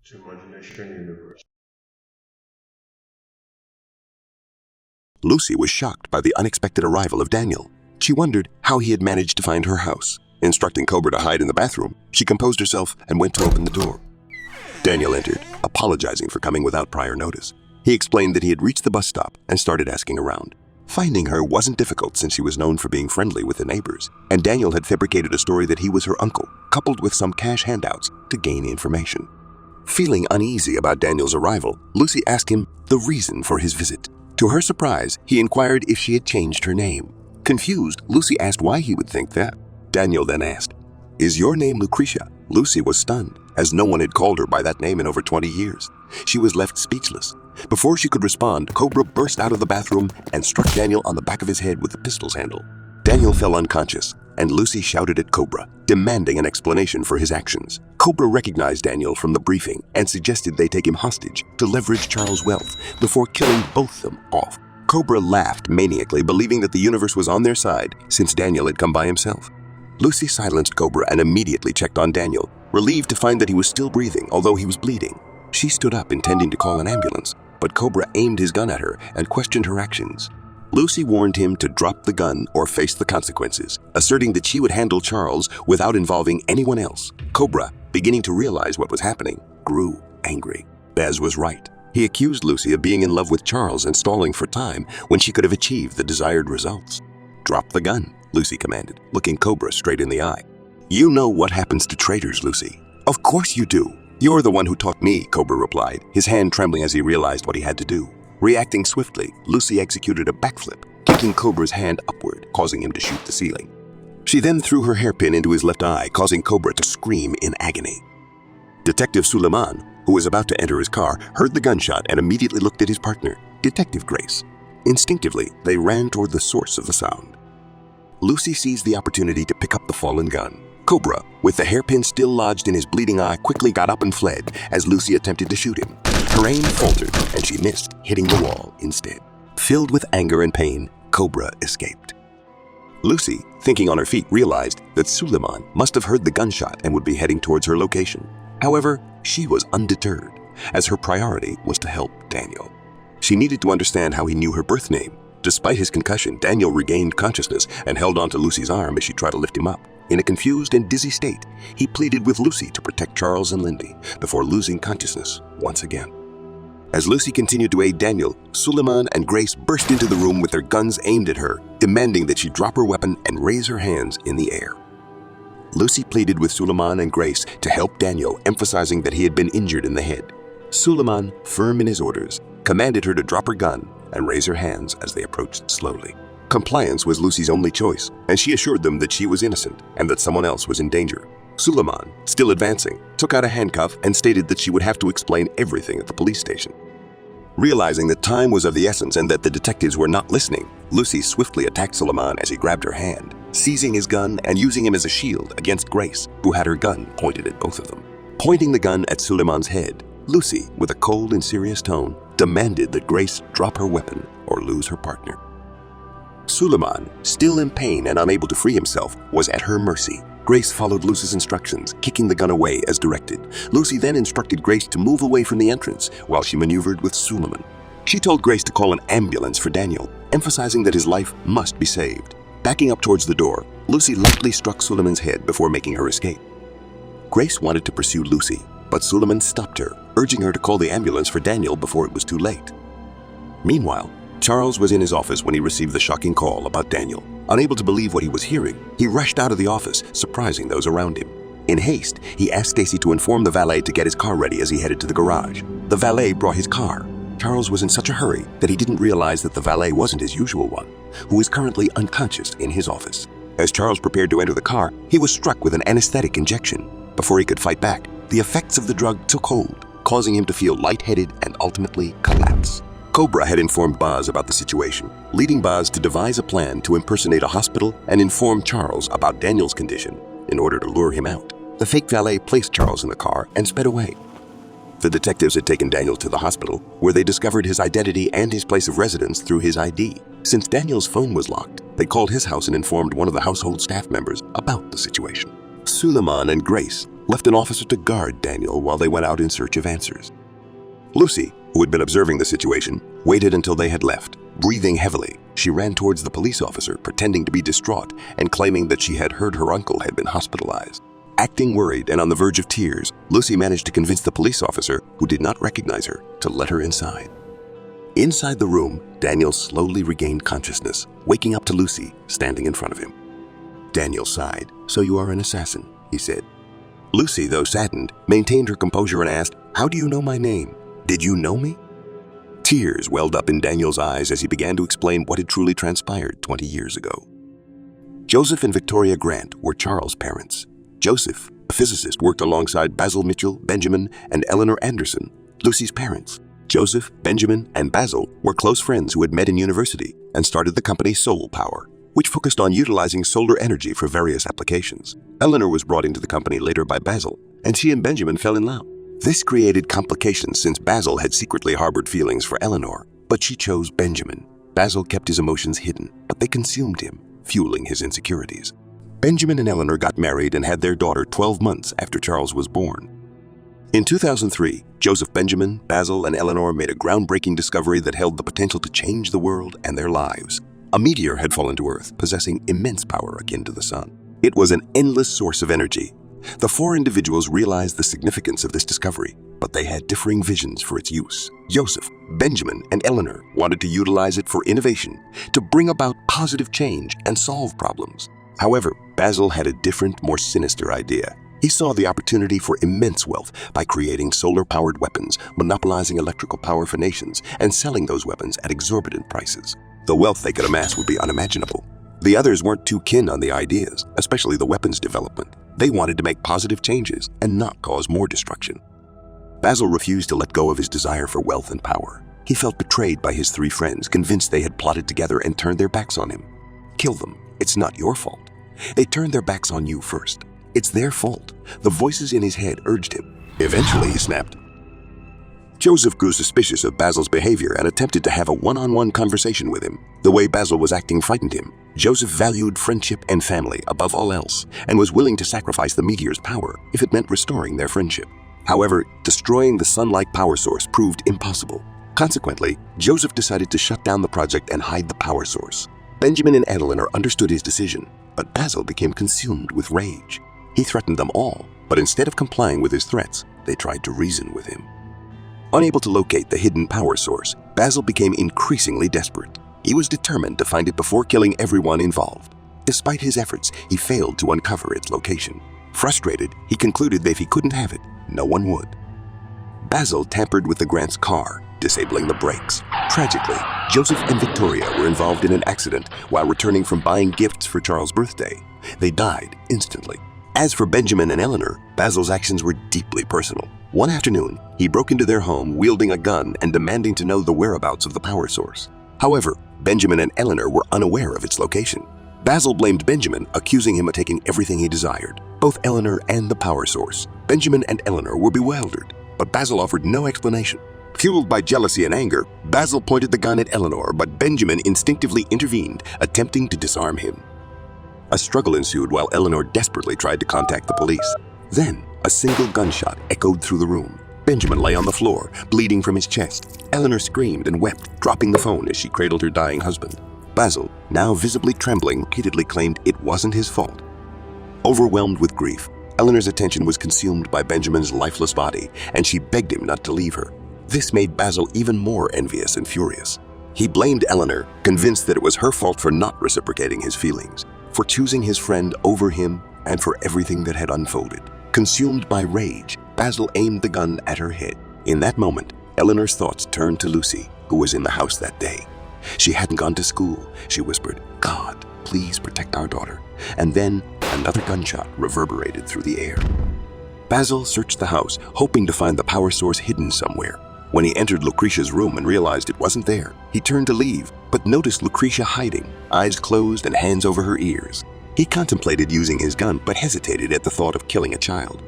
to imagination universe. Lucy was shocked by the unexpected arrival of Daniel. She wondered how he had managed to find her house. Instructing Cobra to hide in the bathroom, she composed herself and went to open the door. Daniel entered, apologizing for coming without prior notice. He explained that he had reached the bus stop and started asking around. Finding her wasn't difficult since she was known for being friendly with the neighbors, and Daniel had fabricated a story that he was her uncle, coupled with some cash handouts to gain information. Feeling uneasy about Daniel's arrival, Lucy asked him the reason for his visit. To her surprise, he inquired if she had changed her name. Confused, Lucy asked why he would think that. Daniel then asked, "Is your name Lucretia?" Lucy was stunned, as no one had called her by that name in over 20 years. She was left speechless. Before she could respond, Cobra burst out of the bathroom and struck Daniel on the back of his head with the pistol's handle. Daniel fell unconscious, and Lucy shouted at Cobra, demanding an explanation for his actions. Cobra recognized Daniel from the briefing and suggested they take him hostage to leverage Charles' wealth before killing both them off. Cobra laughed maniacally, believing that the universe was on their side since Daniel had come by himself. Lucy silenced Cobra and immediately checked on Daniel, relieved to find that he was still breathing, although he was bleeding. She stood up, intending to call an ambulance, but Cobra aimed his gun at her and questioned her actions. Lucy warned him to drop the gun or face the consequences, asserting that she would handle Charles without involving anyone else. Cobra, beginning to realize what was happening, grew angry. Baz was right. He accused Lucy of being in love with Charles and stalling for time when she could have achieved the desired results. "Drop the gun," Lucy commanded, looking Cobra straight in the eye. "You know what happens to traitors, Lucy." "Of course you do. You're the one who taught me," Cobra replied, his hand trembling as he realized what he had to do. Reacting swiftly, Lucy executed a backflip, kicking Cobra's hand upward, causing him to shoot the ceiling. She then threw her hairpin into his left eye, causing Cobra to scream in agony. Detective Suleiman, who was about to enter his car, heard the gunshot and immediately looked at his partner, Detective Grace. Instinctively, they ran toward the source of the sound. Lucy seized the opportunity to pick up the fallen gun. Cobra, with the hairpin still lodged in his bleeding eye, quickly got up and fled as Lucy attempted to shoot him. Her aim faltered, and she missed, hitting the wall instead. Filled with anger and pain, Cobra escaped. Lucy, thinking on her feet, realized that Suleiman must have heard the gunshot and would be heading towards her location. However, she was undeterred, as her priority was to help Daniel. She needed to understand how he knew her birth name. Despite his concussion, Daniel regained consciousness and held onto Lucy's arm as she tried to lift him up. In a confused and dizzy state, he pleaded with Lucy to protect Charles and Lindy before losing consciousness once again. As Lucy continued to aid Daniel, Suleiman and Grace burst into the room with their guns aimed at her, demanding that she drop her weapon and raise her hands in the air. Lucy pleaded with Suleiman and Grace to help Daniel, emphasizing that he had been injured in the head. Suleiman, firm in his orders, commanded her to drop her gun and raise her hands as they approached slowly. Compliance was Lucy's only choice, and she assured them that she was innocent and that someone else was in danger. Suleiman, still advancing, took out a handcuff and stated that she would have to explain everything at the police station. Realizing that time was of the essence and that the detectives were not listening, Lucy swiftly attacked Suleiman as he grabbed her hand, seizing his gun and using him as a shield against Grace, who had her gun pointed at both of them. Pointing the gun at Suleiman's head, Lucy, with a cold and serious tone, demanded that Grace drop her weapon or lose her partner. Suleiman, still in pain and unable to free himself, was at her mercy. Grace followed Lucy's instructions, kicking the gun away as directed. Lucy then instructed Grace to move away from the entrance while she maneuvered with Suleiman. She told Grace to call an ambulance for Daniel, emphasizing that his life must be saved. Backing up towards the door, Lucy lightly struck Suleiman's head before making her escape. Grace wanted to pursue Lucy, but Suleiman stopped her, urging her to call the ambulance for Daniel before it was too late. Meanwhile, Charles was in his office when he received the shocking call about Daniel. Unable to believe what he was hearing, he rushed out of the office, surprising those around him. In haste, he asked Stacy to inform the valet to get his car ready as he headed to the garage. The valet brought his car. Charles was in such a hurry that he didn't realize that the valet wasn't his usual one, who was currently unconscious in his office. As Charles prepared to enter the car, he was struck with an anesthetic injection. Before he could fight back, the effects of the drug took hold, causing him to feel lightheaded and ultimately collapse. Cobra had informed Baz about the situation, leading Baz to devise a plan to impersonate a hospital and inform Charles about Daniel's condition in order to lure him out. The fake valet placed Charles in the car and sped away. The detectives had taken Daniel to the hospital, where they discovered his identity and his place of residence through his ID. Since Daniel's phone was locked, they called his house and informed one of the household staff members about the situation. Suleiman and Grace left an officer to guard Daniel while they went out in search of answers. Lucy, who had been observing the situation, waited until they had left. Breathing heavily, she ran towards the police officer, pretending to be distraught and claiming that she had heard her uncle had been hospitalized. Acting worried and on the verge of tears, Lucy managed to convince the police officer, who did not recognize her, to let her inside. Inside the room, Daniel slowly regained consciousness, waking up to Lucy standing in front of him. Daniel sighed. "So you are an assassin," he said. Lucy, though saddened, maintained her composure and asked, "How do you know my name? Did you know me?" Tears welled up in Daniel's eyes as he began to explain what had truly transpired 20 years ago. Joseph and Victoria Grant were Charles' parents. Joseph, a physicist, worked alongside Basil Mitchell, Benjamin, and Eleanor Anderson, Lucy's parents. Joseph, Benjamin, and Basil were close friends who had met in university and started the company Soul Power, which focused on utilizing solar energy for various applications. Eleanor was brought into the company later by Basil, and she and Benjamin fell in love. This created complications since Basil had secretly harbored feelings for Eleanor, but she chose Benjamin. Basil kept his emotions hidden, but they consumed him, fueling his insecurities. Benjamin and Eleanor got married and had their daughter 12 months after Charles was born. In 2003, Joseph, Benjamin, Basil, and Eleanor made a groundbreaking discovery that held the potential to change the world and their lives. A meteor had fallen to Earth, possessing immense power akin to the sun. It was an endless source of energy. The four individuals realized the significance of this discovery, but they had differing visions for its use. Joseph, Benjamin, and Eleanor wanted to utilize it for innovation, to bring about positive change and solve problems. However, Basil had a different, more sinister idea. He saw the opportunity for immense wealth by creating solar-powered weapons, monopolizing electrical power for nations, and selling those weapons at exorbitant prices. The wealth they could amass would be unimaginable. The others weren't too keen on the ideas, especially the weapons development. They wanted to make positive changes and not cause more destruction. Basil refused to let go of his desire for wealth and power. He felt betrayed by his three friends, convinced they had plotted together and turned their backs on him. Kill them. It's not your fault. They turned their backs on you first. It's their fault. The voices in his head urged him. Eventually, he snapped. Joseph grew suspicious of Basil's behavior and attempted to have a one-on-one conversation with him. The way Basil was acting frightened him. Joseph valued friendship and family above all else and was willing to sacrifice the meteor's power if it meant restoring their friendship. However, destroying the sun-like power source proved impossible. Consequently, Joseph decided to shut down the project and hide the power source. Benjamin and Eleanor understood his decision, but Basil became consumed with rage. He threatened them all, but instead of complying with his threats, they tried to reason with him. Unable to locate the hidden power source, Basil became increasingly desperate. He was determined to find it before killing everyone involved. Despite his efforts, he failed to uncover its location. Frustrated, he concluded that if he couldn't have it, no one would. Basil tampered with the Grant's car, disabling the brakes. Tragically, Joseph and Victoria were involved in an accident while returning from buying gifts for Charles' birthday. They died instantly. As for Benjamin and Eleanor, Basil's actions were deeply personal. One afternoon, he broke into their home wielding a gun and demanding to know the whereabouts of the power source. However, Benjamin and Eleanor were unaware of its location. Basil blamed Benjamin, accusing him of taking everything he desired, both Eleanor and the power source. Benjamin and Eleanor were bewildered, but Basil offered no explanation. Fueled by jealousy and anger, Basil pointed the gun at Eleanor, but Benjamin instinctively intervened, attempting to disarm him. A struggle ensued while Eleanor desperately tried to contact the police. Then, a single gunshot echoed through the room. Benjamin lay on the floor, bleeding from his chest. Eleanor screamed and wept, dropping the phone as she cradled her dying husband. Basil, now visibly trembling, repeatedly claimed it wasn't his fault. Overwhelmed with grief, Eleanor's attention was consumed by Benjamin's lifeless body, and she begged him not to leave her. This made Basil even more envious and furious. He blamed Eleanor, convinced that it was her fault for not reciprocating his feelings, for choosing his friend over him, and for everything that had unfolded. Consumed by rage, Basil aimed the gun at her head. In that moment, Eleanor's thoughts turned to Lucy, who was in the house that day. She hadn't gone to school. She whispered, "God, please protect our daughter." And then another gunshot reverberated through the air. Basil searched the house, hoping to find the power source hidden somewhere. When he entered Lucretia's room and realized it wasn't there, he turned to leave, but noticed Lucretia hiding, eyes closed and hands over her ears. He contemplated using his gun, but hesitated at the thought of killing a child.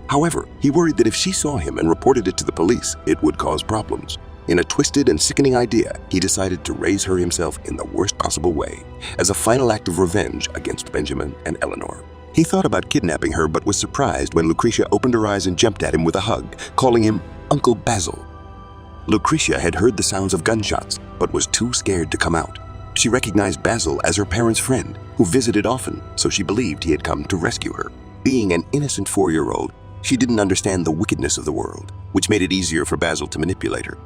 However, he worried that if she saw him and reported it to the police, it would cause problems. In a twisted and sickening idea, he decided to raise her himself in the worst possible way, as a final act of revenge against Benjamin and Eleanor. He thought about kidnapping her but was surprised when Lucretia opened her eyes and jumped at him with a hug, calling him Uncle Basil. Lucretia had heard the sounds of gunshots but was too scared to come out. She recognized Basil as her parents' friend, who visited often, so she believed he had come to rescue her. Being an innocent 4-year-old, she didn't understand the wickedness of the world, which made it easier for Basil to manipulate her.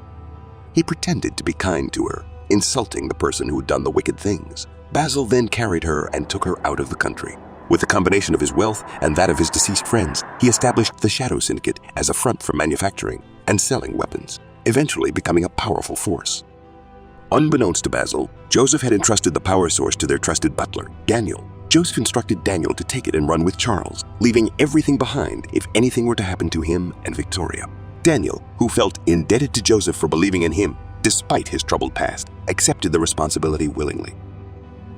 He pretended to be kind to her, insulting the person who had done the wicked things. Basil then carried her and took her out of the country. With the combination of his wealth and that of his deceased friends, he established the Shadow Syndicate as a front for manufacturing and selling weapons, eventually becoming a powerful force. Unbeknownst to Basil, Joseph had entrusted the power source to their trusted butler, Daniel. Joseph instructed Daniel to take it and run with Charles, leaving everything behind if anything were to happen to him and Victoria. Daniel, who felt indebted to Joseph for believing in him, despite his troubled past, accepted the responsibility willingly.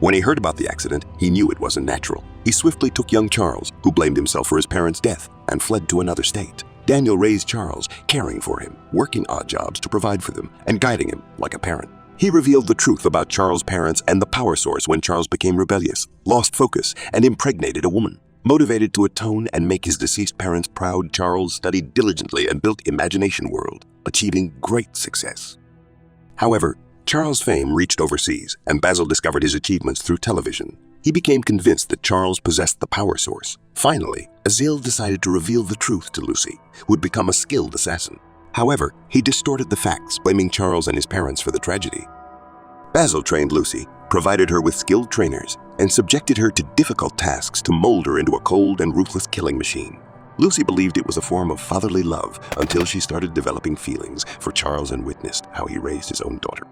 When he heard about the accident, he knew it wasn't natural. He swiftly took young Charles, who blamed himself for his parents' death, and fled to another state. Daniel raised Charles, caring for him, working odd jobs to provide for them, and guiding him like a parent. He revealed the truth about Charles' parents and the power source when Charles became rebellious, lost focus, and impregnated a woman. Motivated to atone and make his deceased parents proud, Charles studied diligently and built Imagination World, achieving great success. However, Charles' fame reached overseas, and Basil discovered his achievements through television. He became convinced that Charles possessed the power source. Finally, Basil decided to reveal the truth to Lucy, who had become a skilled assassin. However, he distorted the facts, blaming Charles and his parents for the tragedy. Basil trained Lucy, provided her with skilled trainers, and subjected her to difficult tasks to mold her into a cold and ruthless killing machine. Lucy believed it was a form of fatherly love until she started developing feelings for Charles and witnessed how he raised his own daughter.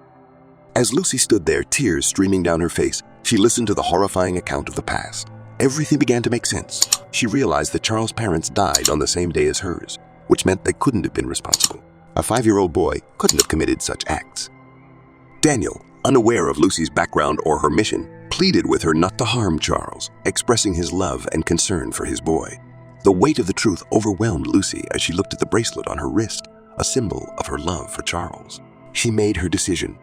As Lucy stood there, tears streaming down her face, she listened to the horrifying account of the past. Everything began to make sense. She realized that Charles' parents died on the same day as hers, which meant they couldn't have been responsible. A 5-year-old boy couldn't have committed such acts. Daniel, unaware of Lucy's background or her mission, pleaded with her not to harm Charles, expressing his love and concern for his boy. The weight of the truth overwhelmed Lucy as she looked at the bracelet on her wrist, a symbol of her love for Charles. She made her decision.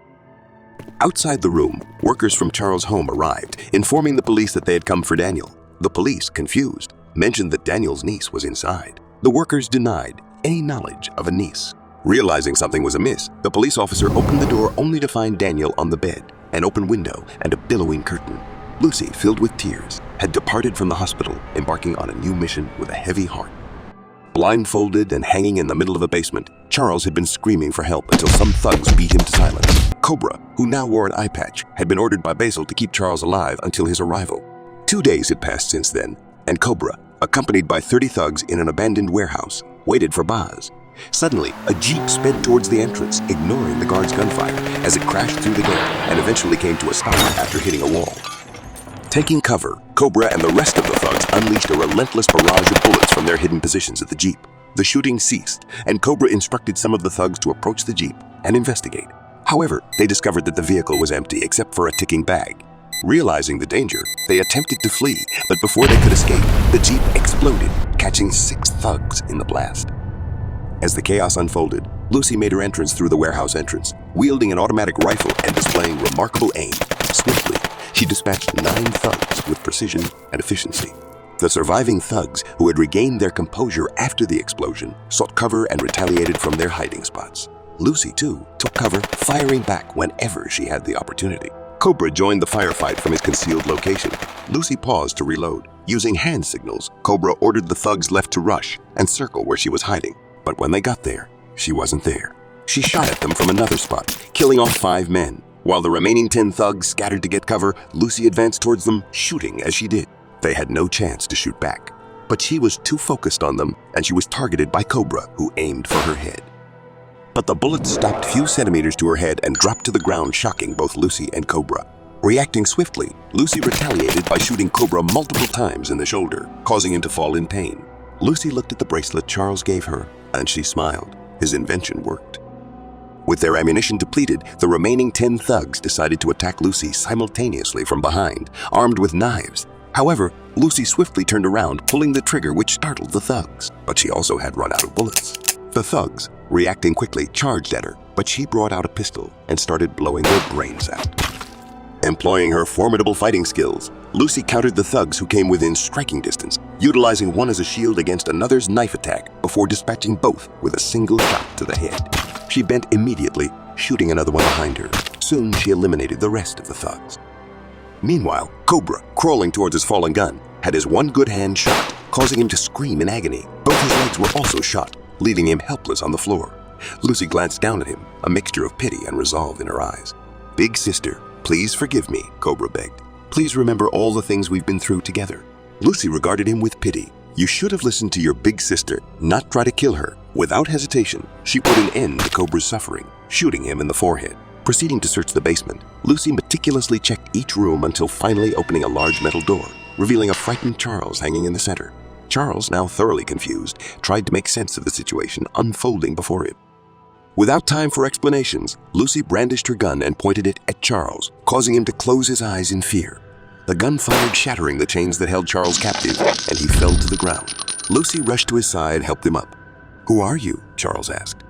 Outside the room, workers from Charles' home arrived, informing the police that they had come for Daniel. The police, confused, mentioned that Daniel's niece was inside. The workers denied any knowledge of a niece. Realizing something was amiss, the police officer opened the door only to find Daniel on the bed, an open window, and a billowing curtain. Lucy, filled with tears, had departed from the hospital, embarking on a new mission with a heavy heart. Blindfolded and hanging in the middle of a basement, Charles had been screaming for help until some thugs beat him to silence. Cobra, who now wore an eye patch, had been ordered by Basil to keep Charles alive until his arrival. 2 days had passed since then, and Cobra, accompanied by 30 thugs in an abandoned warehouse, waited for Basil. Suddenly, a jeep sped towards the entrance, ignoring the guard's gunfire as it crashed through the gate and eventually came to a stop after hitting a wall. Taking cover, Cobra and the rest of the thugs unleashed a relentless barrage of bullets from their hidden positions at the jeep. The shooting ceased, and Cobra instructed some of the thugs to approach the jeep and investigate. However, they discovered that the vehicle was empty except for a ticking bag. Realizing the danger, they attempted to flee, but before they could escape, the jeep exploded, catching 6 thugs in the blast. As the chaos unfolded, Lucy made her entrance through the warehouse entrance, wielding an automatic rifle and displaying remarkable aim. Swiftly, she dispatched 9 thugs with precision and efficiency. The surviving thugs, who had regained their composure after the explosion, sought cover and retaliated from their hiding spots. Lucy, too, took cover, firing back whenever she had the opportunity. Cobra joined the firefight from his concealed location. Lucy paused to reload. Using hand signals, Cobra ordered the thugs left to rush and circle where she was hiding. But when they got there, she wasn't there. She shot at them from another spot, killing off 5 men. While the remaining 10 thugs scattered to get cover, Lucy advanced towards them, shooting as she did. They had no chance to shoot back. But she was too focused on them, and she was targeted by Cobra, who aimed for her head. But the bullets stopped a few centimeters to her head and dropped to the ground, shocking both Lucy and Cobra. Reacting swiftly, Lucy retaliated by shooting Cobra multiple times in the shoulder, causing him to fall in pain. Lucy looked at the bracelet Charles gave her, and she smiled. His invention worked. With their ammunition depleted, the remaining 10 thugs decided to attack Lucy simultaneously from behind, armed with knives. However, Lucy swiftly turned around, pulling the trigger, which startled the thugs. But she also had run out of bullets. The thugs, reacting quickly, charged at her, but she brought out a pistol and started blowing their brains out. Employing her formidable fighting skills, Lucy countered the thugs who came within striking distance, utilizing one as a shield against another's knife attack before dispatching both with a single shot to the head. She bent immediately, shooting another one behind her. Soon she eliminated the rest of the thugs. Meanwhile, Cobra, crawling towards his fallen gun, had his one good hand shot, causing him to scream in agony. Both his legs were also shot, leaving him helpless on the floor. Lucy glanced down at him, a mixture of pity and resolve in her eyes. "Big sister, please forgive me," Cobra begged. "Please remember all the things we've been through together." Lucy regarded him with pity. "You should have listened to your big sister, not try to kill her." Without hesitation, she put an end to Cobra's suffering, shooting him in the forehead. Proceeding to search the basement, Lucy meticulously checked each room until finally opening a large metal door, revealing a frightened Charles hanging in the center. Charles, now thoroughly confused, tried to make sense of the situation unfolding before him. Without time for explanations, Lucy brandished her gun and pointed it at Charles, causing him to close his eyes in fear. The gun fired, shattering the chains that held Charles captive, and he fell to the ground. Lucy rushed to his side, helped him up. "Who are you?" Charles asked.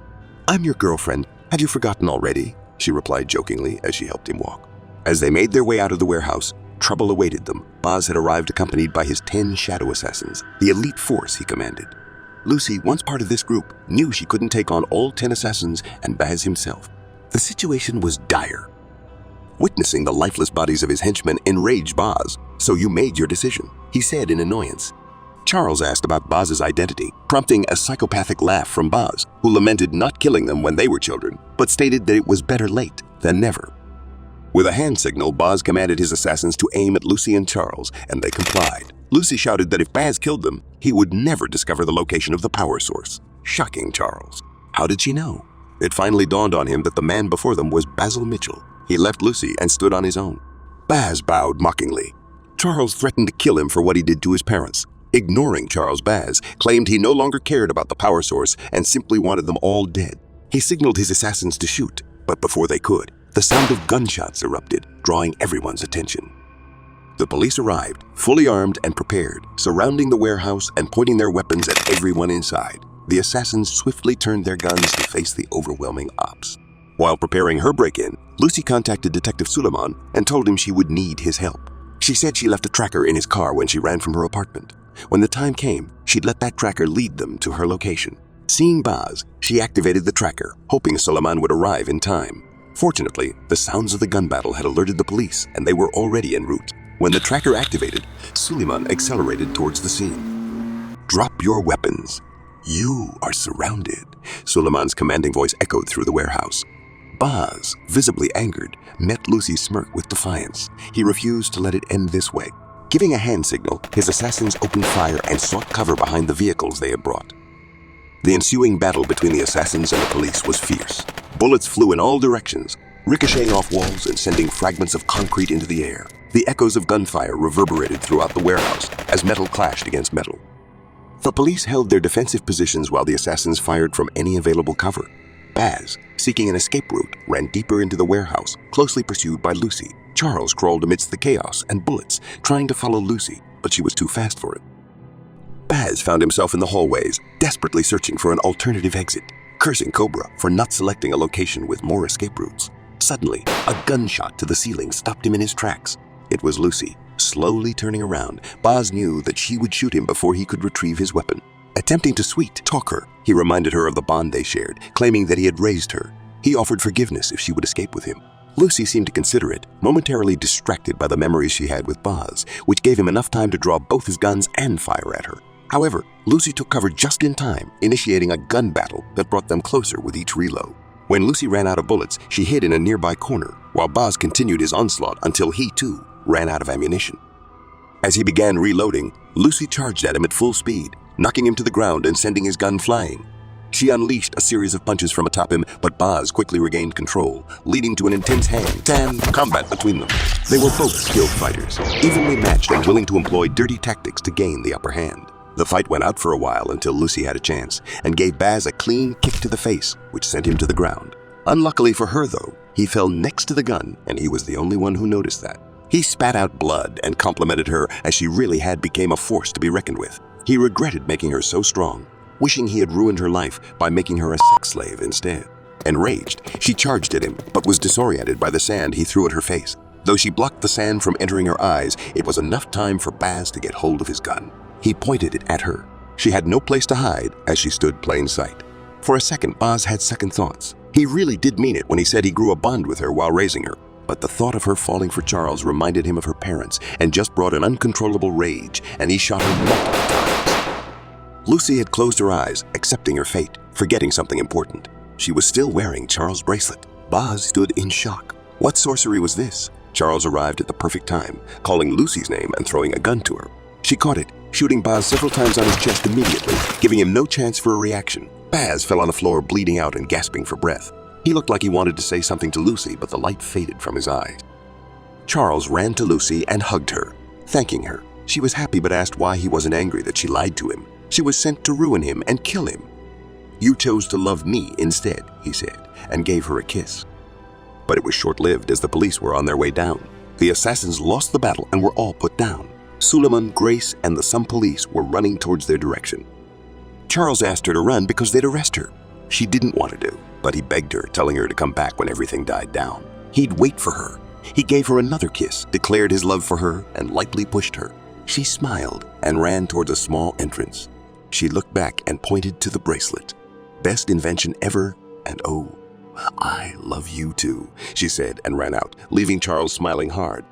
"I'm your girlfriend. Have you forgotten already?" she replied jokingly as she helped him walk. As they made their way out of the warehouse, trouble awaited them. Baz had arrived accompanied by his 10 shadow assassins, the elite force he commanded. Lucy, once part of this group, knew she couldn't take on all 10 assassins and Baz himself. The situation was dire. Witnessing the lifeless bodies of his henchmen enraged Baz. "So you made your decision," he said in annoyance. Charles asked about Baz's identity, prompting a psychopathic laugh from Baz, who lamented not killing them when they were children, but stated that it was better late than never. With a hand signal, Baz commanded his assassins to aim at Lucy and Charles, and they complied. Lucy shouted that if Baz killed them, he would never discover the location of the power source, shocking Charles. How did she know? It finally dawned on him that the man before them was Basil Mitchell. He left Lucy and stood on his own. Baz bowed mockingly. Charles threatened to kill him for what he did to his parents. Ignoring Charles, Baz claimed he no longer cared about the power source and simply wanted them all dead. He signaled his assassins to shoot, but before they could, the sound of gunshots erupted, drawing everyone's attention. The police arrived, fully armed and prepared, surrounding the warehouse and pointing their weapons at everyone inside. The assassins swiftly turned their guns to face the overwhelming ops. While preparing her break-in, Lucy contacted Detective Suleiman and told him she would need his help. She said she left a tracker in his car when she ran from her apartment. When the time came, she'd let that tracker lead them to her location. Seeing Baz, she activated the tracker, hoping Suleiman would arrive in time. Fortunately, the sounds of the gun battle had alerted the police, and they were already en route. When the tracker activated, Suleiman accelerated towards the scene. "Drop your weapons. You are surrounded," Suleiman's commanding voice echoed through the warehouse. Baz, visibly angered, met Lucy's smirk with defiance. He refused to let it end this way. Giving a hand signal, his assassins opened fire and sought cover behind the vehicles they had brought. The ensuing battle between the assassins and the police was fierce. Bullets flew in all directions, ricocheting off walls and sending fragments of concrete into the air. The echoes of gunfire reverberated throughout the warehouse as metal clashed against metal. The police held their defensive positions while the assassins fired from any available cover. Baz, seeking an escape route, ran deeper into the warehouse, closely pursued by Lucy. Charles crawled amidst the chaos and bullets, trying to follow Lucy, but she was too fast for him. Baz found himself in the hallways, desperately searching for an alternative exit, cursing Cobra for not selecting a location with more escape routes. Suddenly, a gunshot to the ceiling stopped him in his tracks. It was Lucy. Slowly turning around, Baz knew that she would shoot him before he could retrieve his weapon. Attempting to sweet-talk her, he reminded her of the bond they shared, claiming that he had raised her. He offered forgiveness if she would escape with him. Lucy seemed to consider it, momentarily distracted by the memories she had with Baz, which gave him enough time to draw both his guns and fire at her. However, Lucy took cover just in time, initiating a gun battle that brought them closer with each reload. When Lucy ran out of bullets, she hid in a nearby corner, while Baz continued his onslaught until he, too, ran out of ammunition. As he began reloading, Lucy charged at him at full speed, knocking him to the ground and sending his gun flying. She unleashed a series of punches from atop him, but Baz quickly regained control, leading to an intense hand-to-hand combat between them. They were both skilled fighters, evenly matched and willing to employ dirty tactics to gain the upper hand. The fight went out for a while until Lucy had a chance and gave Baz a clean kick to the face, which sent him to the ground. Unluckily for her, though, he fell next to the gun, and he was the only one who noticed that. He spat out blood and complimented her as she really had become a force to be reckoned with. He regretted making her so strong, wishing he had ruined her life by making her a sex slave instead. Enraged, she charged at him, but was disoriented by the sand he threw at her face. Though she blocked the sand from entering her eyes, it was enough time for Baz to get hold of his gun. He pointed it at her. She had no place to hide as she stood plain sight. For a second, Baz had second thoughts. He really did mean it when he said he grew a bond with her while raising her. But the thought of her falling for Charles reminded him of her parents and just brought an uncontrollable rage, and he shot her multiple times. Lucy had closed her eyes, accepting her fate, forgetting something important. She was still wearing Charles' bracelet. Baz stood in shock. What sorcery was this? Charles arrived at the perfect time, calling Lucy's name and throwing a gun to her. She caught it, shooting Baz several times on his chest immediately, giving him no chance for a reaction. Baz fell on the floor, bleeding out and gasping for breath. He looked like he wanted to say something to Lucy, but the light faded from his eyes. Charles ran to Lucy and hugged her, thanking her. She was happy but asked why he wasn't angry that she lied to him. She was sent to ruin him and kill him. "You chose to love me instead," he said, and gave her a kiss. But it was short-lived as the police were on their way down. The assassins lost the battle and were all put down. Suleiman, Grace, and the some police were running towards their direction. Charles asked her to run because they'd arrest her. She didn't want to do, but he begged her, telling her to come back when everything died down. He'd wait for her. He gave her another kiss, declared his love for her, and lightly pushed her. She smiled and ran towards a small entrance. She looked back and pointed to the bracelet. "Best invention ever, and oh, I love you too," she said and ran out, leaving Charles smiling hard.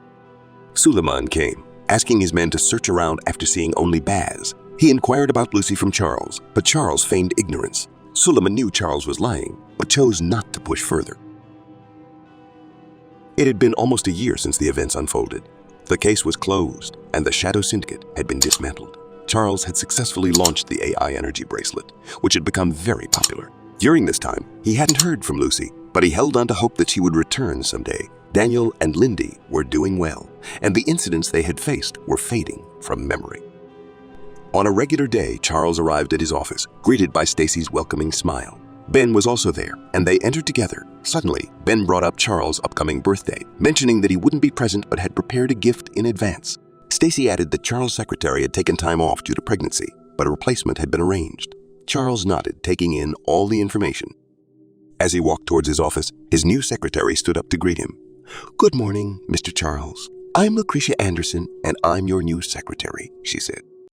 Suleiman came, asking his men to search around after seeing only Baz. He inquired about Lucy from Charles, but Charles feigned ignorance. Suleiman knew Charles was lying, but chose not to push further. It had been almost a year since the events unfolded. The case was closed, and the Shadow Syndicate had been dismantled. Charles had successfully launched the AI energy bracelet, which had become very popular. During this time, he hadn't heard from Lucy, but he held on to hope that she would return someday. Daniel and Lindy were doing well, and the incidents they had faced were fading from memory. On a regular day, Charles arrived at his office, greeted by Stacy's welcoming smile. Ben was also there, and they entered together. Suddenly, Ben brought up Charles' upcoming birthday, mentioning that he wouldn't be present but had prepared a gift in advance. Stacy added that Charles' secretary had taken time off due to pregnancy, but a replacement had been arranged. Charles nodded, taking in all the information. As he walked towards his office, his new secretary stood up to greet him. "Good morning, Mr. Charles. I'm Lucretia Anderson, and I'm your new secretary," she said.